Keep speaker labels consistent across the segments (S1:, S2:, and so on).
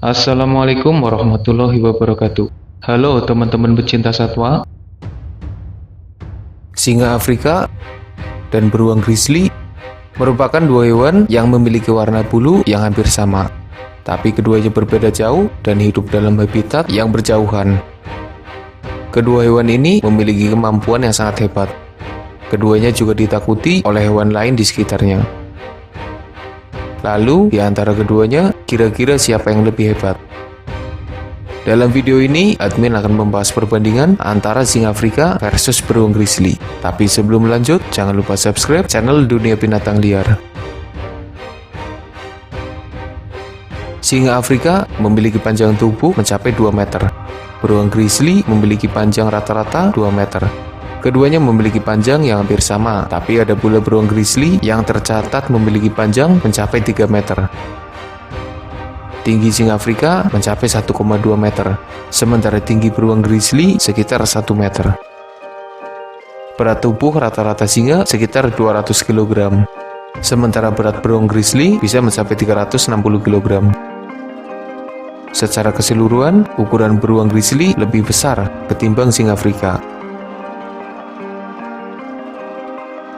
S1: Assalamualaikum warahmatullahi wabarakatuh. Halo teman-teman pecinta satwa.
S2: Singa Afrika dan beruang grizzly merupakan dua hewan yang memiliki warna bulu yang hampir sama. Tapi keduanya berbeda jauh dan hidup dalam habitat yang berjauhan. Kedua hewan ini memiliki kemampuan yang sangat hebat. Keduanya juga ditakuti oleh hewan lain di sekitarnya. Lalu, di antara keduanya, kira-kira siapa yang lebih hebat? Dalam video ini, admin akan membahas perbandingan antara singa Afrika versus beruang grizzly. Tapi sebelum lanjut, jangan lupa subscribe channel Dunia Binatang Liar. Singa Afrika memiliki panjang tubuh mencapai 2 meter. Beruang grizzly memiliki panjang rata-rata 2 meter. Keduanya memiliki panjang yang hampir sama, tapi ada pula beruang grizzly yang tercatat memiliki panjang mencapai 3 meter. Tinggi singa Afrika mencapai 1,2 meter, sementara tinggi beruang grizzly sekitar 1 meter. Berat tubuh rata-rata singa sekitar 200 kg, sementara berat beruang grizzly bisa mencapai 360 kg. Secara keseluruhan, ukuran beruang grizzly lebih besar ketimbang singa Afrika.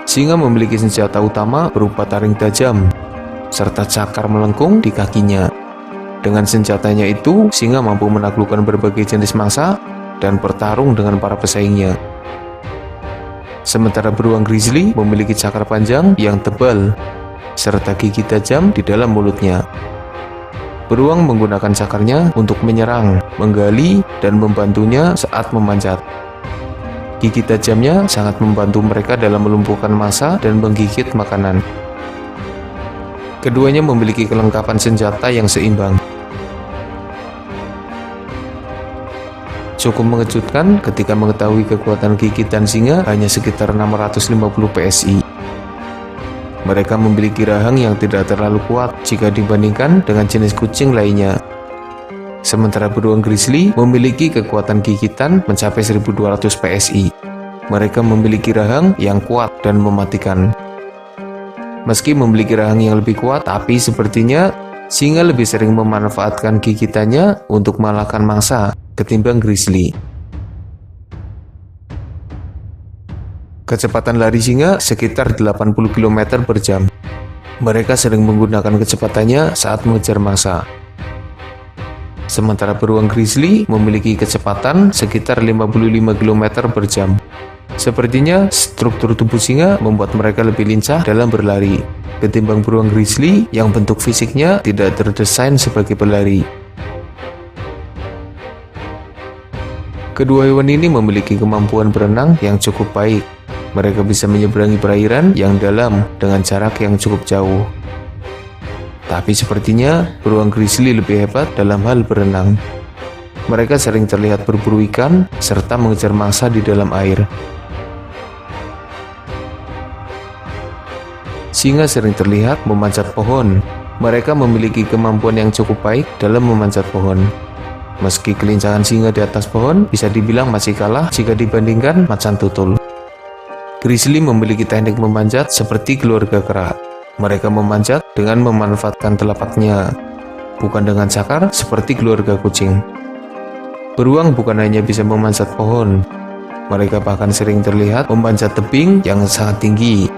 S2: Singa memiliki senjata utama berupa taring tajam, serta cakar melengkung di kakinya. Dengan senjatanya itu, singa mampu menaklukkan berbagai jenis mangsa dan bertarung dengan para pesaingnya. Sementara beruang grizzly memiliki cakar panjang yang tebal, serta gigi tajam di dalam mulutnya. Beruang menggunakan cakarnya untuk menyerang, menggali, dan membantunya saat memanjat. Gigi tajamnya sangat membantu mereka dalam melumpuhkan massa dan menggigit makanan. Keduanya memiliki kelengkapan senjata yang seimbang. Cukup mengejutkan ketika mengetahui kekuatan gigitan singa hanya sekitar 650 PSI. Mereka memiliki rahang yang tidak terlalu kuat jika dibandingkan dengan jenis kucing lainnya. Sementara beruang grizzly memiliki kekuatan gigitan mencapai 1200 PSI. Mereka memiliki rahang yang kuat dan mematikan. Meski memiliki rahang yang lebih kuat, tapi sepertinya singa lebih sering memanfaatkan gigitannya untuk mengalahkan mangsa ketimbang grizzly. Kecepatan lari singa sekitar 80 km per jam. Mereka sering menggunakan kecepatannya saat mengejar mangsa. Sementara beruang grizzly memiliki kecepatan sekitar 55 km per jam. Sepertinya struktur tubuh singa membuat mereka lebih lincah dalam berlari ketimbang beruang grizzly yang bentuk fisiknya tidak terdesain sebagai pelari. Kedua hewan ini memiliki kemampuan berenang yang cukup baik. Mereka bisa menyeberangi perairan yang dalam dengan jarak yang cukup jauh. Tapi sepertinya beruang grizzly lebih hebat dalam hal berenang. Mereka sering terlihat berburu ikan serta mengejar mangsa di dalam air. Singa sering terlihat memanjat pohon. Mereka memiliki kemampuan yang cukup baik dalam memanjat pohon. Meski kelincahan singa di atas pohon bisa dibilang masih kalah jika dibandingkan macan tutul. Grizzly memiliki teknik memanjat seperti keluarga kera. Mereka memanjat dengan memanfaatkan telapaknya, bukan dengan cakar seperti keluarga kucing. Beruang bukan hanya bisa memanjat pohon, mereka bahkan sering terlihat memanjat tebing yang sangat tinggi.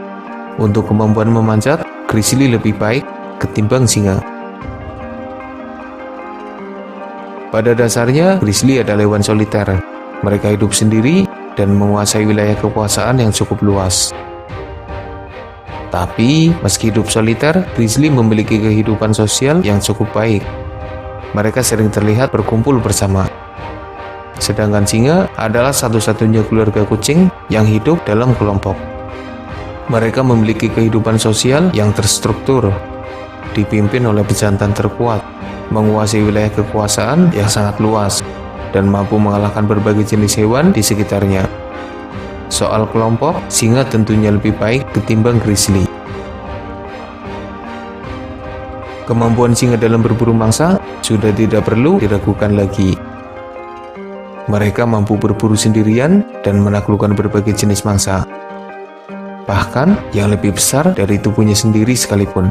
S2: Untuk kemampuan memanjat, grizzly lebih baik ketimbang singa. Pada dasarnya, grizzly adalah hewan soliter. Mereka hidup sendiri dan menguasai wilayah kekuasaan yang cukup luas. Tapi, meski hidup soliter, grizzly memiliki kehidupan sosial yang cukup baik. Mereka sering terlihat berkumpul bersama. Sedangkan singa adalah satu-satunya keluarga kucing yang hidup dalam kelompok. Mereka memiliki kehidupan sosial yang terstruktur, dipimpin oleh pejantan terkuat, menguasai wilayah kekuasaan yang sangat luas, dan mampu mengalahkan berbagai jenis hewan di sekitarnya. Soal kelompok, singa tentunya lebih baik ketimbang grizzly. Kemampuan singa dalam berburu mangsa sudah tidak perlu diragukan lagi. Mereka mampu berburu sendirian dan menaklukkan berbagai jenis mangsa, bahkan yang lebih besar dari tubuhnya sendiri sekalipun.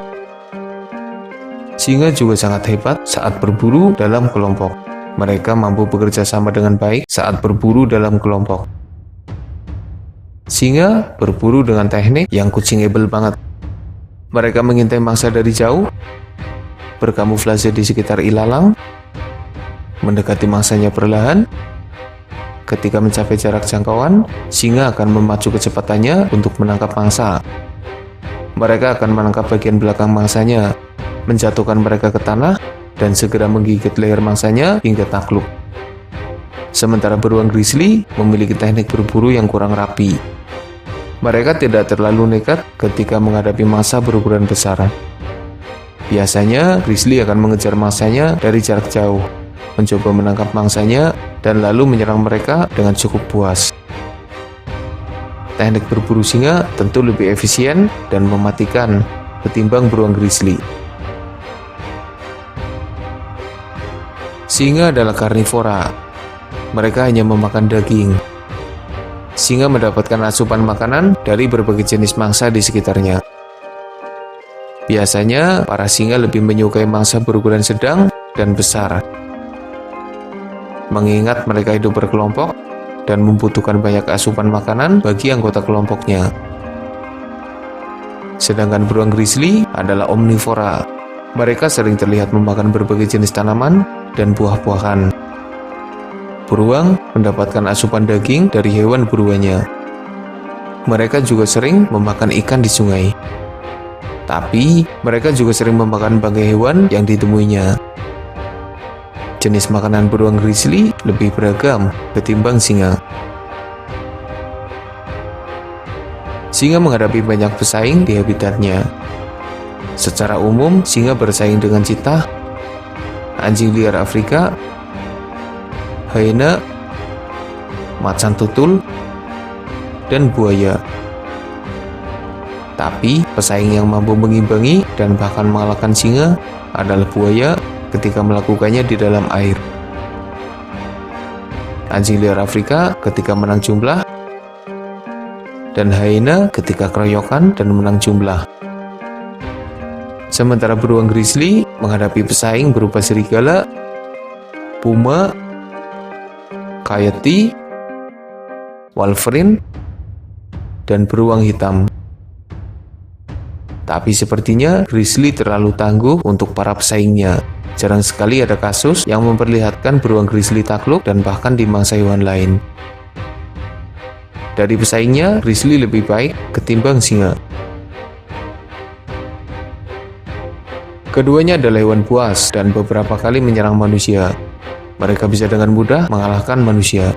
S2: Singa juga sangat hebat saat berburu dalam kelompok. Mereka mampu bekerja sama dengan baik saat berburu dalam kelompok. Singa berburu dengan teknik yang kucingable banget. Mereka mengintai mangsa dari jauh, berkamuflase di sekitar ilalang, mendekati mangsanya perlahan. Ketika mencapai jarak jangkauan, singa akan memacu kecepatannya untuk menangkap mangsa. Mereka akan menangkap bagian belakang mangsanya, menjatuhkan mereka ke tanah, dan segera menggigit leher mangsanya hingga takluk. Sementara beruang grizzly memiliki teknik berburu yang kurang rapi. Mereka tidak terlalu nekat ketika menghadapi mangsa berukuran besar. Biasanya, grizzly akan mengejar mangsanya dari jarak jauh, mencoba menangkap mangsanya, dan lalu menyerang mereka dengan cukup puas. Teknik berburu singa tentu lebih efisien dan mematikan ketimbang beruang grizzly. Singa adalah karnivora. Mereka hanya memakan daging. Singa mendapatkan asupan makanan dari berbagai jenis mangsa di sekitarnya. Biasanya, para singa lebih menyukai mangsa berukuran sedang dan besar. Mengingat mereka hidup berkelompok dan membutuhkan banyak asupan makanan bagi anggota kelompoknya. Sedangkan beruang grizzly adalah omnivora. Mereka sering terlihat memakan berbagai jenis tanaman dan buah-buahan. Beruang mendapatkan asupan daging dari hewan buruannya. Mereka juga sering memakan ikan di sungai. Tapi, mereka juga sering memakan bangkai hewan yang ditemuinya. Jenis makanan beruang grizzly lebih beragam ketimbang singa. Singa menghadapi banyak pesaing di habitatnya. Secara umum, singa bersaing dengan cheetah, anjing liar Afrika, hyena, macan tutul, dan buaya. Tapi, pesaing yang mampu mengimbangi dan bahkan mengalahkan singa adalah buaya ketika melakukannya di dalam air. Anjing liar Afrika ketika menang jumlah, dan hyena ketika keroyokan dan menang jumlah. Sementara beruang grizzly menghadapi pesaing berupa serigala, puma, coyote, wolverine, dan beruang hitam. Tapi sepertinya grizzly terlalu tangguh untuk para pesaingnya. Jarang sekali ada kasus yang memperlihatkan beruang grizzly takluk dan bahkan dimangsa hewan lain. Dari pesaingnya, grizzly lebih baik ketimbang singa. Keduanya adalah hewan buas dan beberapa kali menyerang manusia. Mereka bisa dengan mudah mengalahkan manusia.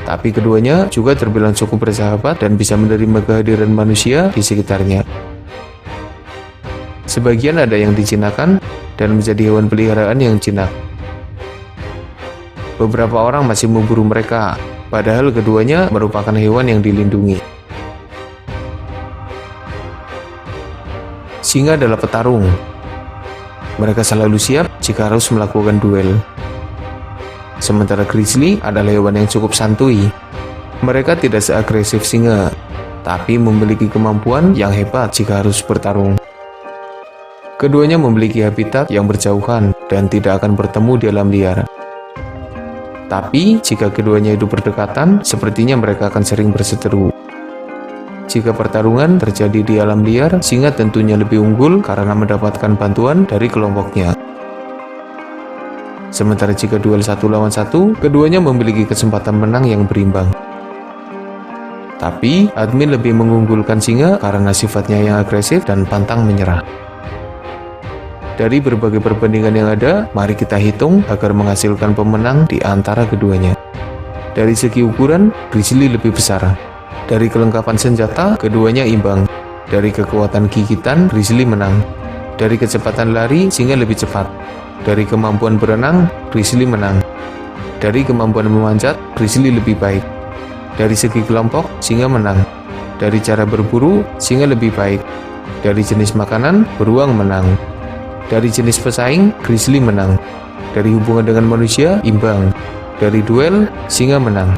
S2: Tapi keduanya juga terbilang cukup bersahabat dan bisa menerima kehadiran manusia di sekitarnya. Sebagian ada yang dijinakan dan menjadi hewan peliharaan yang jinak. Beberapa orang masih memburu mereka, padahal keduanya merupakan hewan yang dilindungi. Singa adalah petarung. Mereka selalu siap jika harus melakukan duel. Sementara grizzly adalah hewan yang cukup santuy. Mereka tidak seagresif singa, tapi memiliki kemampuan yang hebat jika harus bertarung. Keduanya memiliki habitat yang berjauhan dan tidak akan bertemu di alam liar. Tapi, jika keduanya hidup berdekatan, sepertinya mereka akan sering berseteru. Jika pertarungan terjadi di alam liar, singa tentunya lebih unggul karena mendapatkan bantuan dari kelompoknya. Sementara jika duel 1 lawan 1, keduanya memiliki kesempatan menang yang berimbang. Tapi, admin lebih mengunggulkan singa karena sifatnya yang agresif dan pantang menyerah. Dari berbagai perbandingan yang ada, mari kita hitung agar menghasilkan pemenang di antara keduanya. Dari segi ukuran, grizzly lebih besar. Dari kelengkapan senjata, keduanya imbang. Dari kekuatan gigitan, grizzly menang. Dari kecepatan lari, singa lebih cepat. Dari kemampuan berenang, grizzly menang. Dari kemampuan memanjat, grizzly lebih baik. Dari segi kelompok, singa menang. Dari cara berburu, singa lebih baik. Dari jenis makanan, beruang menang. Dari jenis pesaing, grizzly menang. Dari hubungan dengan manusia, imbang. Dari duel, singa menang.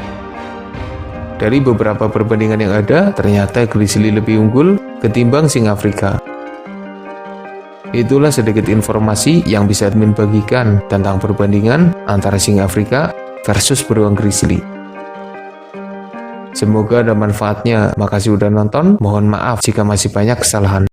S2: Dari beberapa perbandingan yang ada, ternyata grizzly lebih unggul ketimbang singa Afrika. Itulah sedikit informasi yang bisa admin bagikan tentang perbandingan antara singa Afrika versus beruang grizzly. Semoga ada manfaatnya. Makasih udah nonton. Mohon maaf jika masih banyak kesalahan.